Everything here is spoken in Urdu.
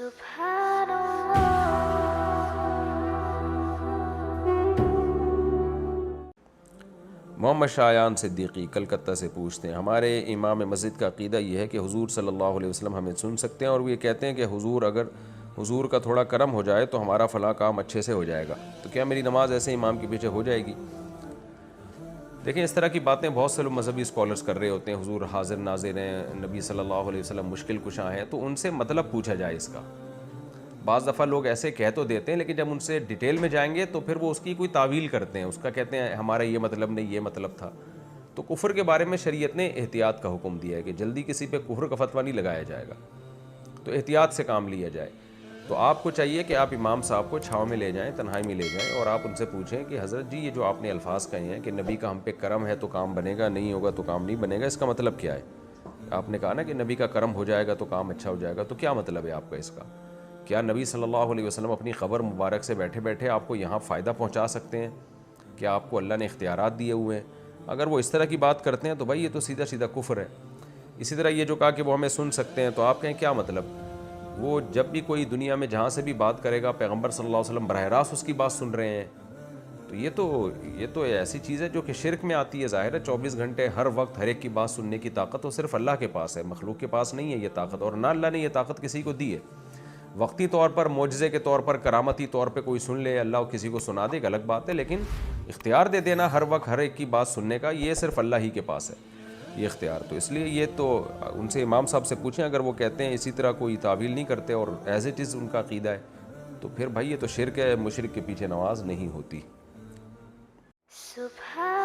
سبحان اللہ۔ محمد شایان صدیقی کلکتہ سے پوچھتے ہیں، ہمارے امام مسجد کا عقیدہ یہ ہے کہ حضور صلی اللہ علیہ وسلم ہمیں سن سکتے ہیں، اور وہ یہ کہتے ہیں کہ اگر حضور کا تھوڑا کرم ہو جائے تو ہمارا فلاں کام اچھے سے ہو جائے گا، تو کیا میری نماز ایسے امام کے پیچھے ہو جائے گی؟ دیکھیں، اس طرح کی باتیں بہت سے لوگ مذہبی اسکالرس کر رہے ہوتے ہیں، حضور حاضر ناظر ہیں، نبی صلی اللہ علیہ وسلم مشکل کشا ہیں، تو ان سے مطلب پوچھا جائے اس کا۔ بعض دفعہ لوگ ایسے کہہ تو دیتے ہیں، لیکن جب ان سے ڈیٹیل میں جائیں گے تو پھر وہ اس کی کوئی تعویل کرتے ہیں، اس کا کہتے ہیں ہمارا یہ مطلب نہیں، یہ مطلب تھا۔ تو کفر کے بارے میں شریعت نے احتیاط کا حکم دیا ہے کہ جلدی کسی پہ کفر کا فتویٰ نہیں لگایا جائے گا، تو احتیاط سے کام لیا جائے۔ تو آپ کو چاہیے کہ آپ امام صاحب کو چھاؤں میں لے جائیں، تنہائی میں لے جائیں، اور آپ ان سے پوچھیں کہ حضرت جی یہ جو آپ نے الفاظ کہے ہیں کہ نبی کا ہم پہ کرم ہے تو کام بنے گا، نہیں ہوگا تو کام نہیں بنے گا، اس کا مطلب کیا ہے؟ آپ نے کہا نا کہ نبی کا کرم ہو جائے گا تو کام اچھا ہو جائے گا، تو کیا مطلب ہے آپ کا اس کا؟ کیا نبی صلی اللہ علیہ وسلم اپنی خبر مبارک سے بیٹھے بیٹھے آپ کو یہاں فائدہ پہنچا سکتے ہیں؟ کیا آپ کو اللہ نے اختیارات دیے ہوئے ہیں؟ اگر وہ اس طرح کی بات کرتے ہیں تو بھائی یہ تو سیدھا سیدھا کفر ہے۔ اسی طرح یہ جو کہا کہ وہ ہمیں سن سکتے ہیں، تو آپ کہیں کیا مطلب؟ وہ جب بھی کوئی دنیا میں جہاں سے بھی بات کرے گا، پیغمبر صلی اللہ علیہ وسلم براہ راست اس کی بات سن رہے ہیں، تو یہ تو ایسی چیز ہے جو کہ شرک میں آتی ہے۔ ظاہر ہے 24 گھنٹے ہر وقت ہر ایک کی بات سننے کی طاقت تو صرف اللہ کے پاس ہے، مخلوق کے پاس نہیں ہے یہ طاقت، اور نہ اللہ نے یہ طاقت کسی کو دی ہے۔ وقتی طور پر، معجزے کے طور پر، کرامتی طور پہ کوئی سن لے، اللہ کسی کو سنا دے، ایک الگ بات ہے، لیکن اختیار دے دینا ہر وقت ہر ایک کی بات سننے کا، یہ صرف اللہ ہی کے پاس ہے یہ اختیار۔ تو اس لیے یہ تو ان سے امام صاحب سے پوچھیں، اگر وہ کہتے ہیں اسی طرح کوئی تعویل نہیں کرتے اور ایز اٹ از ان کا عقیدہ ہے، تو پھر بھائی یہ تو شرک ہے، مشرک کے پیچھے نماز نہیں ہوتی۔ سبحان